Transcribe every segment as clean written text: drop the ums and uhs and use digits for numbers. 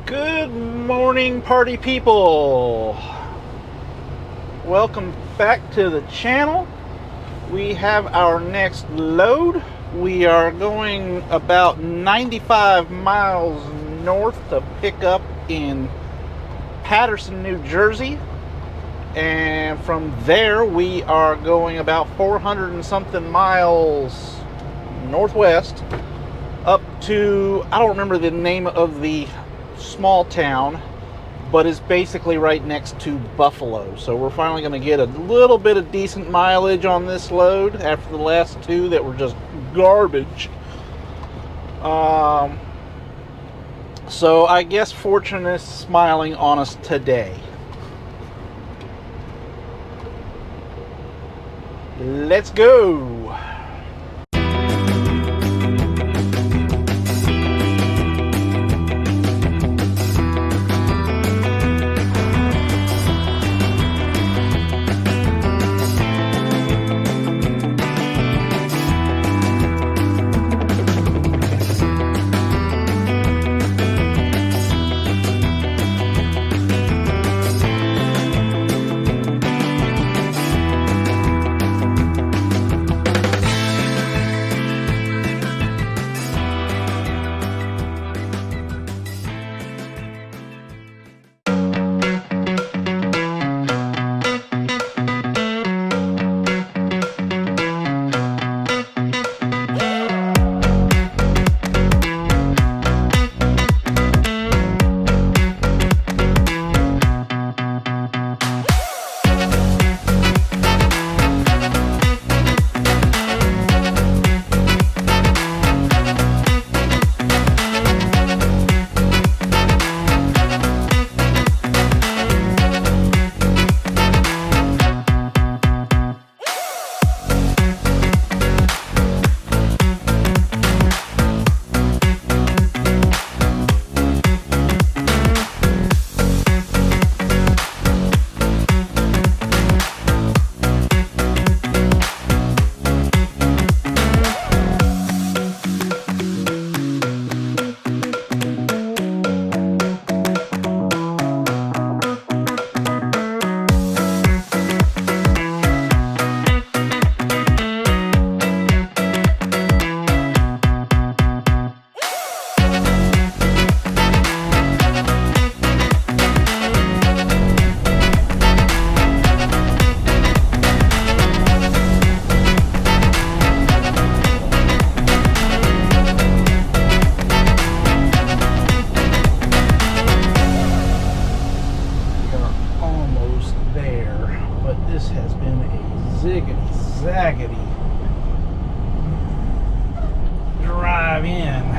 Good morning, party people. Welcome back to the channel. We have our next load. We are going about 95 miles north to pick up in Paterson, New Jersey. And from there, we are going about 400 and something miles northwest up to, I don't remember the name of the small town, but it's basically right next to Buffalo. So we're finally going to get a little bit of decent mileage on this load after the last two that were just garbage. So I guess fortune is smiling on us today. Let's go. Zaggity drive in.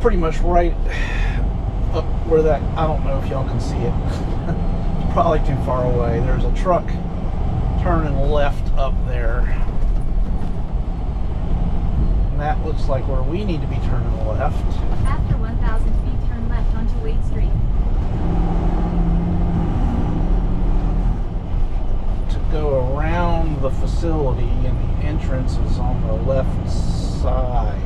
Pretty much right up where that, I don't know if y'all can see it. It's probably too far away. There's a truck turning left up there. And that looks like where we need to be turning left. After 1,000 feet, turn left onto Wade Street. To go around the facility, and the entrance is on the left side.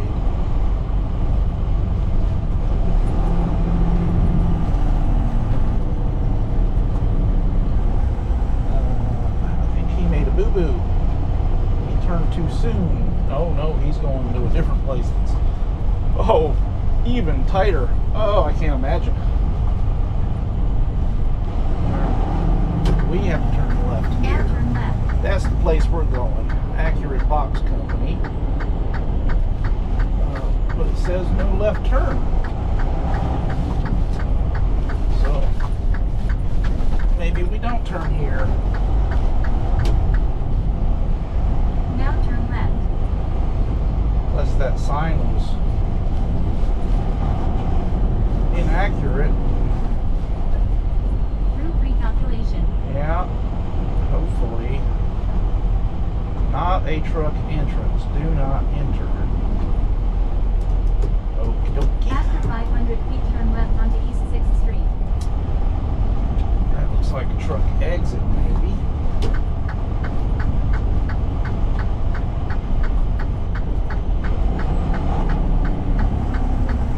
Boo-boo. He turned too soon. Oh no, he's going to a different place. Oh, even tighter. Oh, I can't imagine. We have to turn left here. And turn left. That's the place we're going. Accurate Box Company. But it says no left turn. So maybe we don't turn here. Now turn left. that sign was inaccurate. Route recalculation. Yeah, hopefully. Not a truck entrance. Do not enter. Okie dokie. After 500 feet, turn left onto East 6th Street. That looks like a truck exit, maybe.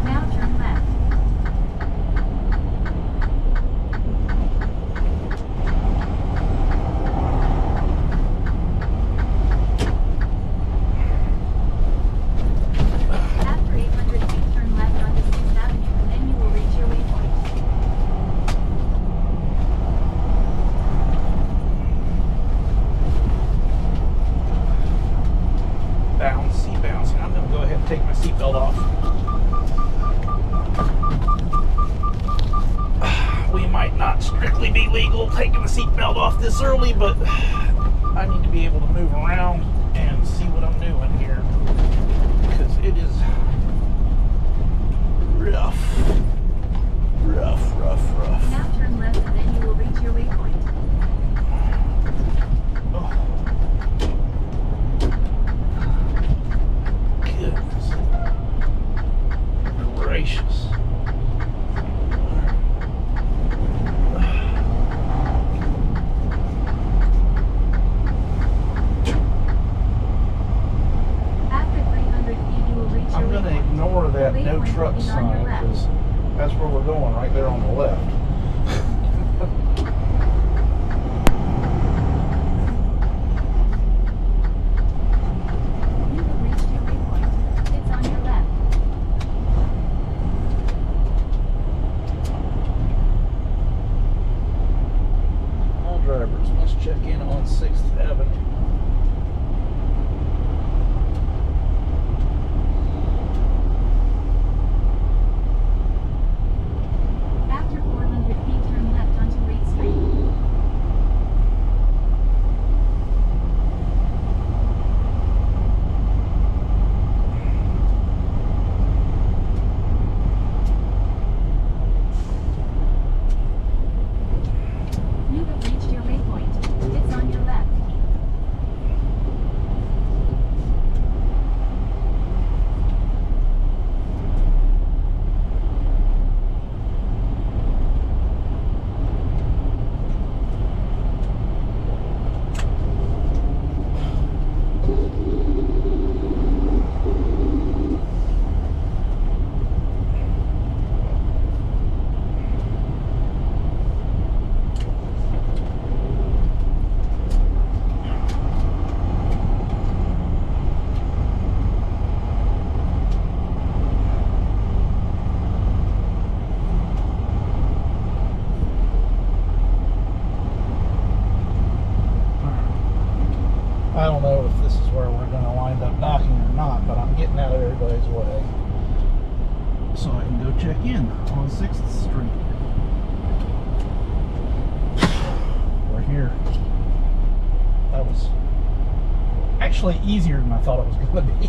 Now turn left. After 800 feet, turn left onto 6th Avenue, and then you will reach your waypoint. Bouncy, bouncy. I'm going to go ahead and take my seatbelt off. We might not strictly be legal taking the seatbelt off this early, but I need to be able to move around and see what I'm doing here, because it is rough. Rough. Now turn left, and then you will reach your waypoint. Oh. Goodness gracious. After 300 feet, you will reach your I'm going to waypoint. ignore that The no waypoint truck is on your sign, left. because that's where we're going, right there on the left. You have reached your waypoint. It's on your left. All drivers must check in on 6th Avenue. After 400 feet, turn left onto 8th Street. You have reached your waypoint. It's on your left. I don't know if this is where we're going to wind up docking or not, but I'm getting out of everybody's way so I can go check in on 6th Street. We're here. That was actually easier than I thought it was going to be.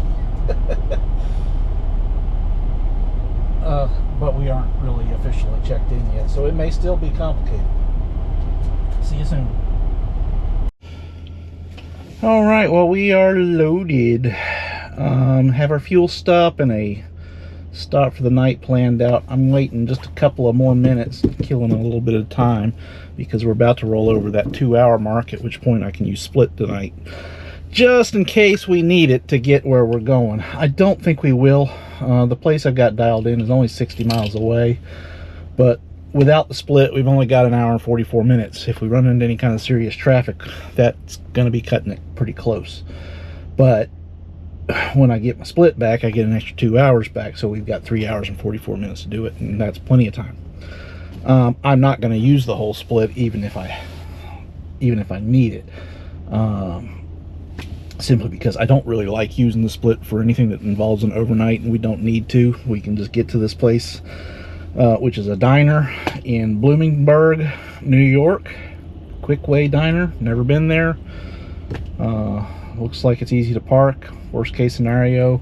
But we aren't really officially checked in yet, so it may still be complicated. See you soon. All right, well, we are loaded. Have our fuel stop and a stop for the night planned out. I'm waiting just a couple of more minutes, killing a little bit of time, because we're about to roll over that 2-hour mark, at which point I can use split tonight, just in case we need it to get where we're going. I don't think we will. The place I've got dialed in is only 60 miles away, but without the split, we've only got 1 hour and 44 minutes. If we run into any kind of serious traffic, that's going to be cutting it pretty close. But when I get my split back, I get an extra 2 hours back, so we've got 3 hours and 44 minutes to do it, and that's plenty of time. I'm not going to use the whole split, even if I need it, simply because I don't really like using the split for anything that involves an overnight, and we don't need to. We can just get to this place, which is a diner in Bloomingburg, New York. Quick Way Diner. Never been there. Looks like it's easy to park. Worst case scenario,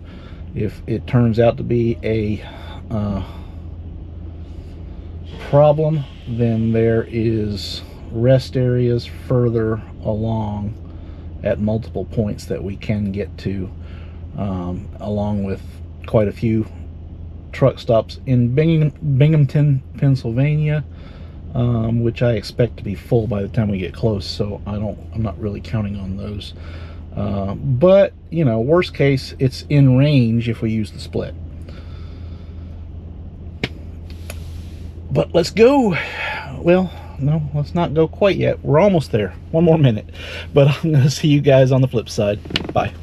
If it turns out to be a problem, then there is rest areas further along at multiple points that we can get to, along with quite a few truck stops in Binghamton, Pennsylvania, which I expect to be full by the time we get close, so I'm not really counting on those. But you know, worst case, it's in range if we use the split. But let's go. Well, no, let's not go quite yet. We're almost there. One more minute. But I'm going to see you guys on the flip side. Bye.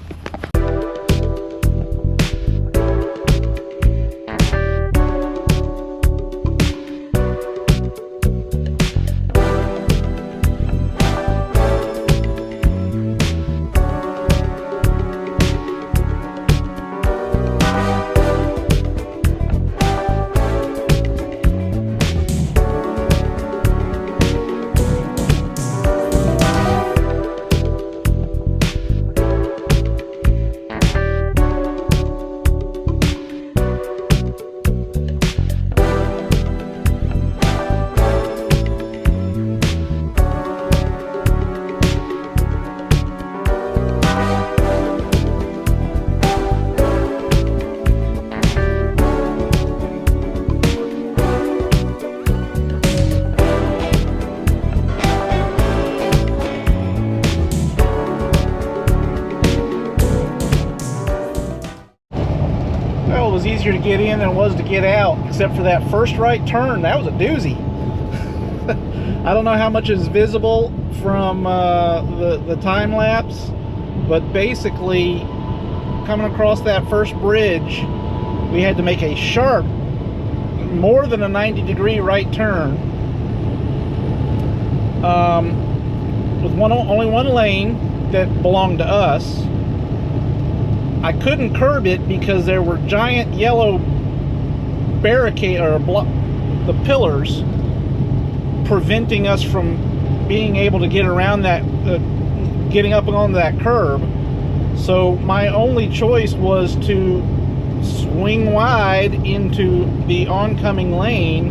Well, it was easier to get in than it was to get out, except for that first right turn. That was a doozy. I don't know how much is visible from the time lapse, but basically coming across that first bridge, we had to make a sharp, more than a 90-degree right turn, with only one lane that belonged to us. I couldn't curb it because there were giant yellow barricade or the pillars preventing us from being able to get around that, getting up on that curb. So my only choice was to swing wide into the oncoming lane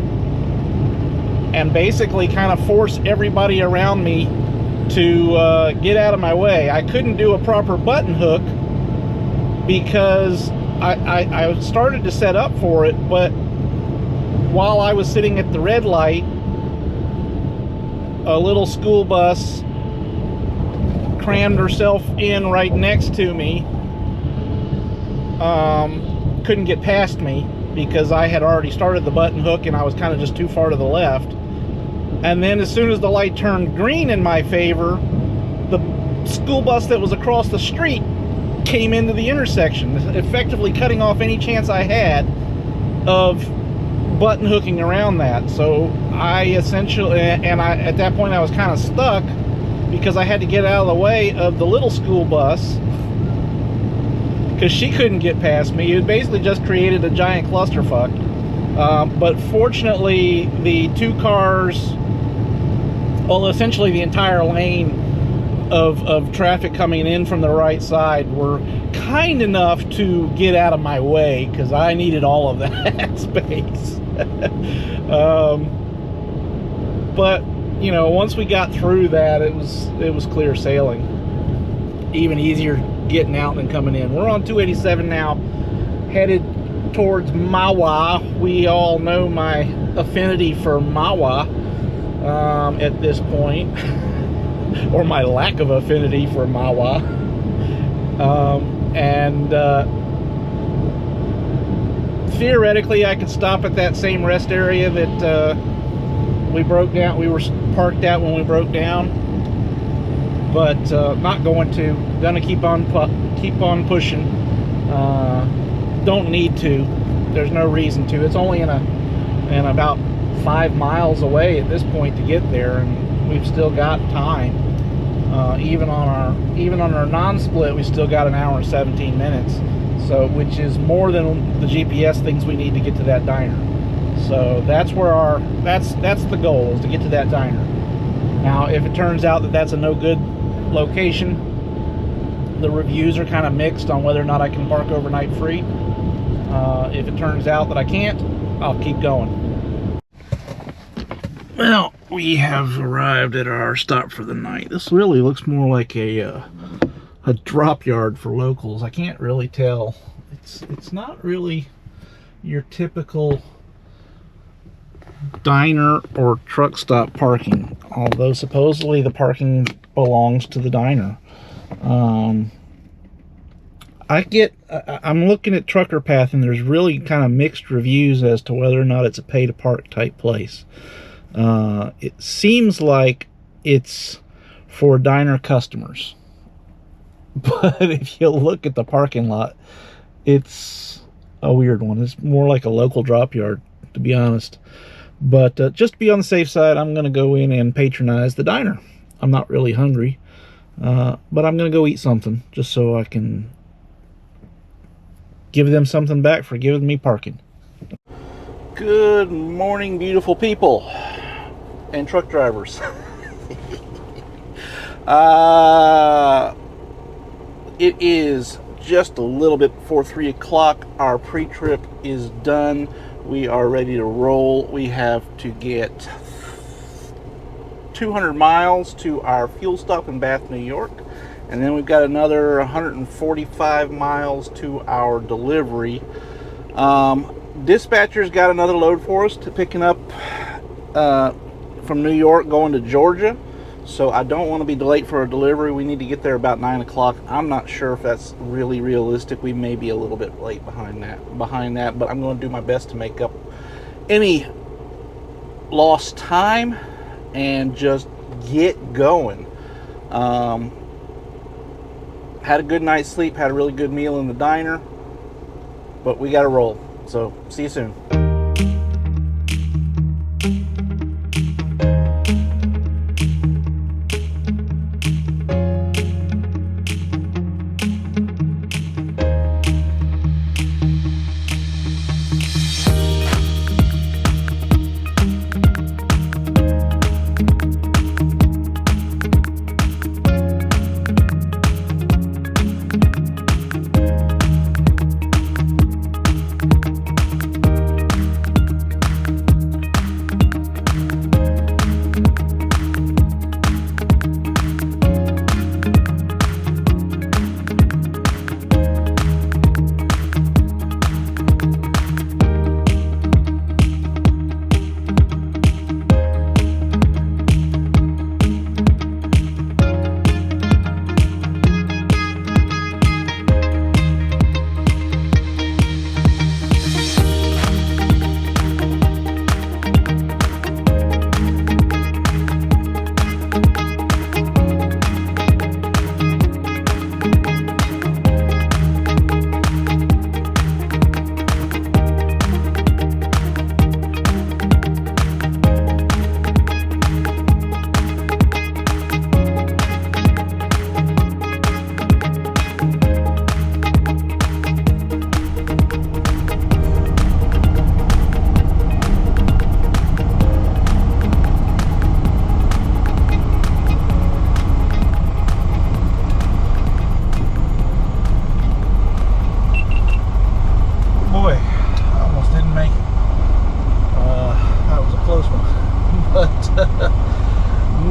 and basically kind of force everybody around me to get out of my way. I couldn't do a proper button hook because I started to set up for it, but while I was sitting at the red light, a little school bus crammed herself in right next to me. Couldn't get past me because I had already started the button hook and I was kind of just too far to the left. And then as soon as the light turned green in my favor, the school bus that was across the street came into the intersection, effectively cutting off any chance I had of button hooking around that. So I essentially, at that point I was kind of stuck because I had to get out of the way of the little school bus because she couldn't get past me. It basically just created a giant clusterfuck. But fortunately, the two cars, well, essentially the entire lane of traffic coming in from the right side were kind enough to get out of my way because I needed all of that space. But you know, once we got through that, it was clear sailing. Even easier getting out than coming in. We're on 287 now, headed towards Mawa. We all know my affinity for Mawa at this point. Or my lack of affinity for Mawa. Theoretically, I could stop at that same rest area that we broke down. We were parked at when we broke down, but not going to. Gonna keep on pushing. Don't need to. There's no reason to. It's only in about 5 miles away at this point to get there, and we've still got time. Even on our non-split, we still got an hour and 17 minutes. So, which is more than the GPS thinks we need to get to that diner. So that's where that's the goal, is to get to that diner. Now, if it turns out that that's a no good location, the reviews are kind of mixed on whether or not I can park overnight free. If it turns out that I can't, I'll keep going. Well, we have arrived at our stop for the night. This really looks more like a drop yard for locals. I can't really tell. It's not really your typical diner or truck stop parking, although supposedly the parking belongs to the diner. I'm looking at Trucker Path, and there's really kind of mixed reviews as to whether or not it's a pay to park type place. It seems like it's for diner customers, but if you look at the parking lot, it's a weird one. It's more like a local drop yard, to be honest. But just to be on the safe side, I'm going to go in and patronize the diner. I'm not really hungry, but I'm going to go eat something just so I can give them something back for giving me parking. Good morning, beautiful people and truck drivers. It is just a little bit before 3 o'clock. Our pre-trip is done. We are ready to roll. We have to get 200 miles to our fuel stop in Bath, New York. And then we've got another 145 miles to our delivery. Dispatcher's got another load for us to picking up from New York going to Georgia. So I don't want to be delayed for a delivery. We need to get there about 9 o'clock. I'm not sure if that's really realistic. We may be a little bit late behind that, but I'm going to do my best to make up any lost time and just get going. Had a good night's sleep, had a really good meal in the diner, but we got to roll. So see you soon.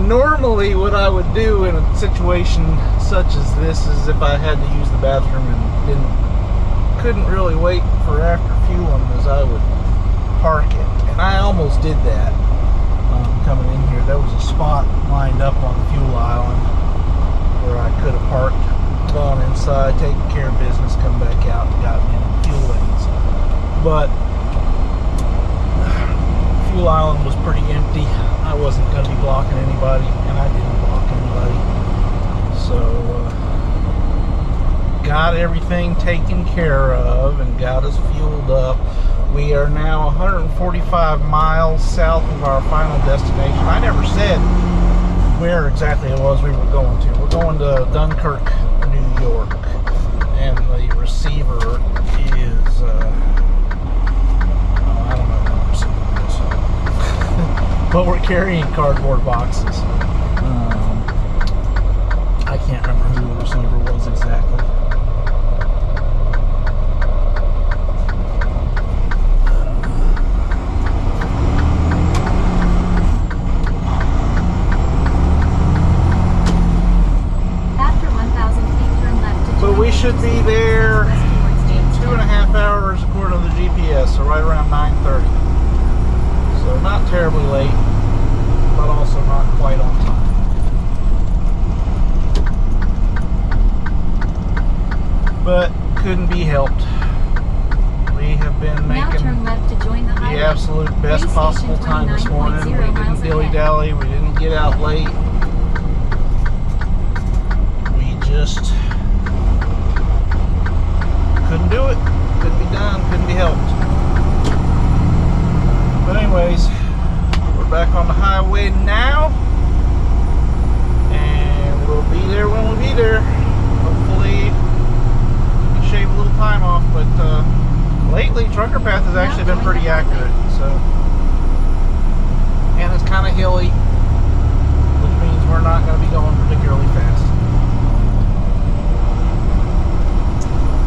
Normally what I would do in a situation such as this is if I had to use the bathroom and couldn't really wait for after fueling, is I would park it. And I almost did that coming in here. There was a spot lined up on the fuel island where I could have parked, gone inside, taken care of business, come back out and gotten in the fuel lanes. But fuel island was pretty empty. I wasn't going to be blocking anybody, and I didn't block anybody. So got everything taken care of and got us fueled up. We are now 145 miles south of our final destination. I never said where exactly it was we were going to. We're going to Dunkirk, New York, and the receiver is I don't know what the receiver is. But we're carrying cardboard boxes. I can't remember who the receiver was exactly. we should be there in 2.5 hours according to the GPS, so right around 9:30. So not terribly late, but also not quite on time. But couldn't be helped. We have been Now making turn left to join the highway. the absolute best Police possible station time this morning. We 29.0 didn't miles dilly-dally. We didn't get out late. We just couldn't do it. Couldn't be done. Couldn't be helped. But anyways, we're back on the highway now. And we'll be there when we be there. Hopefully, we can shave a little time off. But lately, Trucker Path has actually been pretty accurate. So, and it's kind of hilly, which means we're not going to be going particularly fast.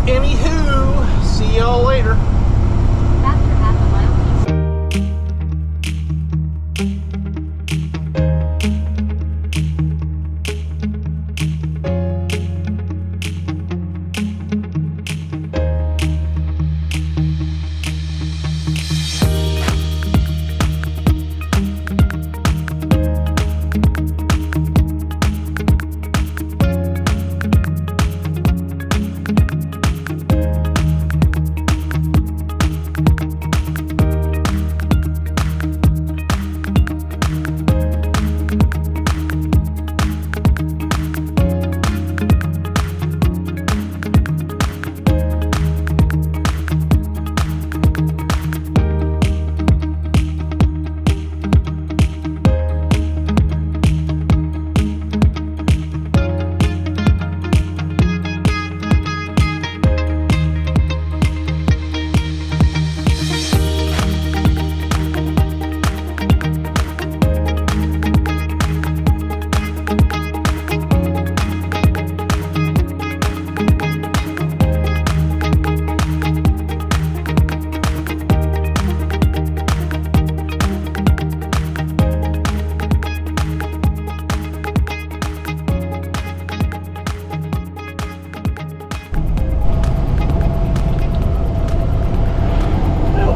Anywho, see y'all later. After half a mile east.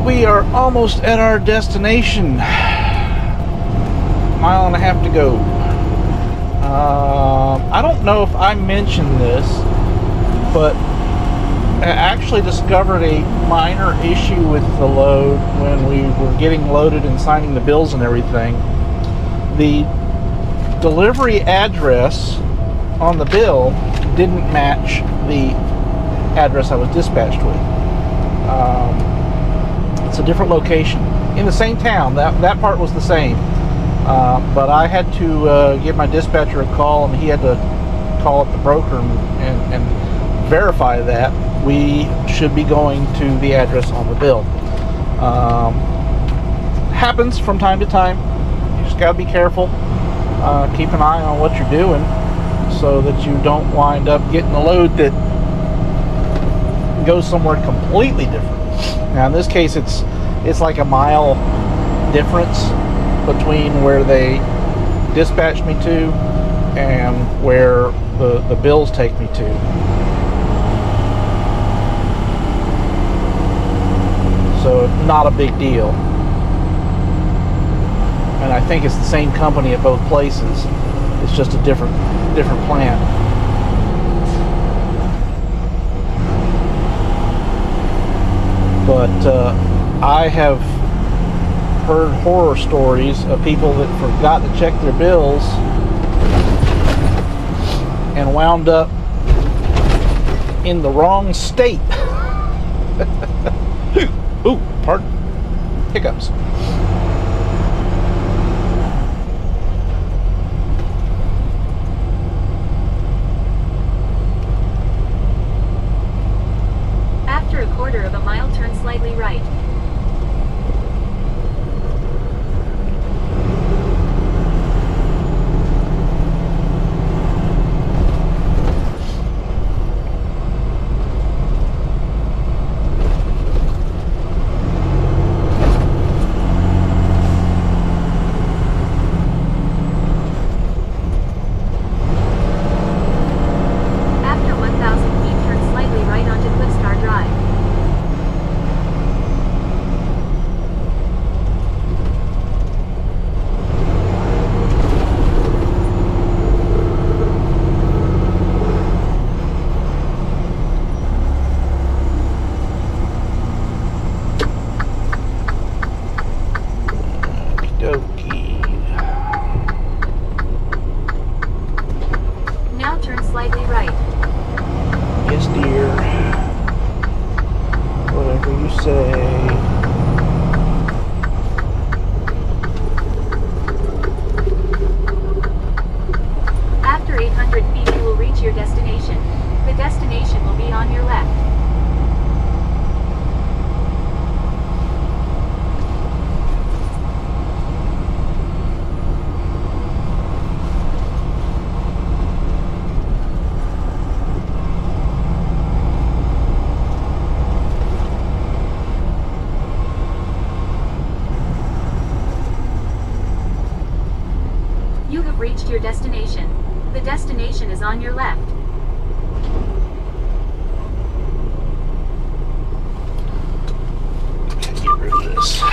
We are almost at our destination. Mile and a half to go. I don't know if I mentioned this, but I actually discovered a minor issue with the load when we were getting loaded and signing the bills and everything. The delivery address on the bill didn't match the address I was dispatched with. It's a different location in the same town. That part was the same, but I had to give my dispatcher a call, and he had to call up the broker and verify that we should be going to the address on the bill. Happens from time to time. You just got to be careful. Keep an eye on what you're doing so that you don't wind up getting a load that goes somewhere completely different. Now in this case, it's like a mile difference between where they dispatched me to and where the bills take me to. So not a big deal. And I think it's the same company at both places. It's just a different plant. But I have heard horror stories of people that forgot to check their bills and wound up in the wrong state. Ooh, pardon. Hiccups. After a quarter of a mile, turn slightly right. After 1,000 feet, turn say... After 800 feet, you will reach your destination. The destination will be on your left. You have reached your destination. The destination is on your left. Get rid of this.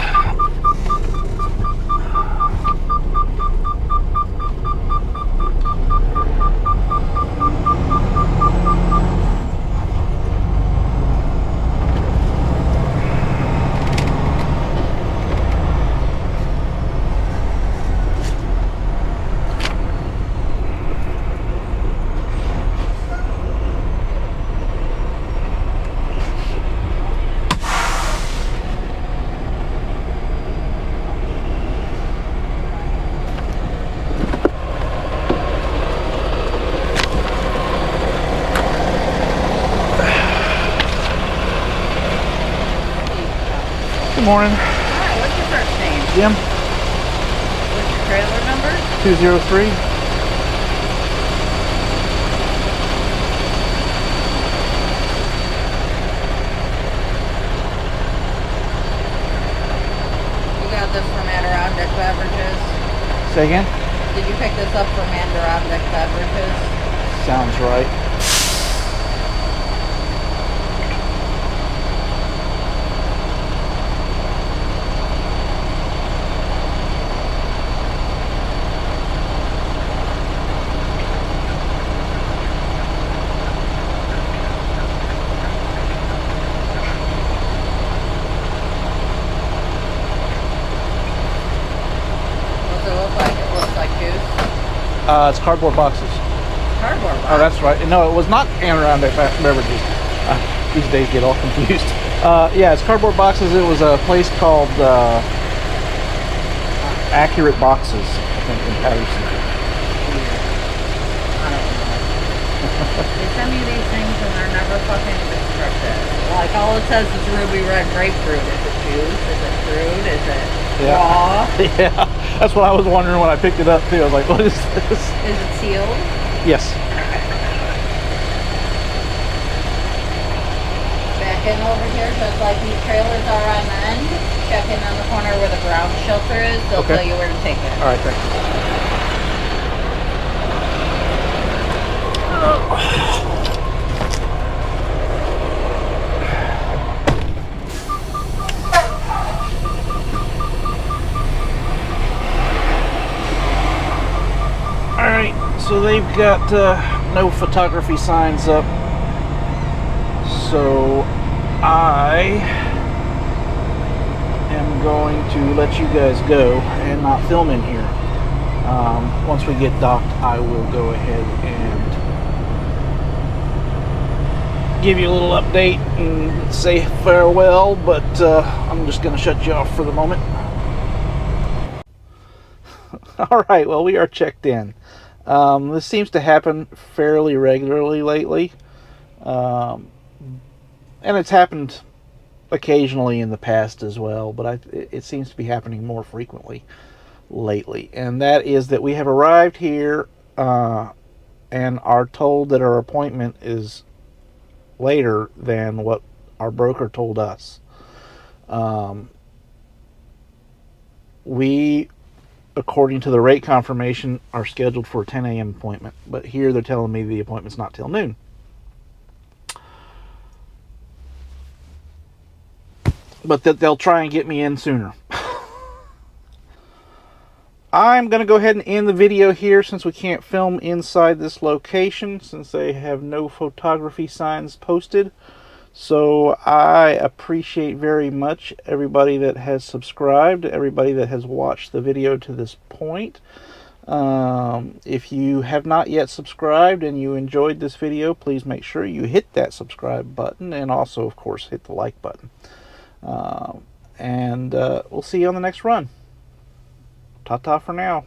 Good morning. Hi, what's your first name? Jim, What's your trailer number? 203. You got this from Adirondack Beverages. Say again? Did you pick this up from Adirondack Beverages? Sounds right. What's it look like? It looks like juice. It's cardboard boxes. Cardboard box. Oh, that's right. No, it was not Adirondack Beverages. These days get all confused. Yeah, it's cardboard boxes. It was a place called Accurate Boxes, I think, in Paterson. I don't know. They send me these things and they're never fucking descriptive. Like all it says is ruby red grapefruit. Is it juice? Is it fruit? Is it raw? Yeah, that's what I was wondering when I picked it up too. I was like, what is this? Is it sealed? Yes. Back in over here, just like these trailers are on end. Check in on the corner where the ground shelter is. They'll Okay. tell you where to take it. All right, thanks. Alright, so they've got no photography signs up, so I am going to let you guys go and not film in here. Once we get docked, I will go ahead and give you a little update and say farewell, but I'm just going to shut you off for the moment. Alright, well, we are checked in. This seems to happen fairly regularly lately. And it's happened occasionally in the past as well, but it seems to be happening more frequently lately. And that is that we have arrived here and are told that our appointment is later than what our broker told us. We, according to the rate confirmation, are scheduled for a 10 a.m. appointment, but here they're telling me the appointment's not till noon. But that they'll try and get me in sooner. I'm going to go ahead and end the video here since we can't film inside this location since they have no photography signs posted. So I appreciate very much everybody that has subscribed, everybody that has watched the video to this point. If you have not yet subscribed and you enjoyed this video, please make sure you hit that subscribe button and also, of course, hit the like button. And we'll see you on the next run. Ta-ta for now.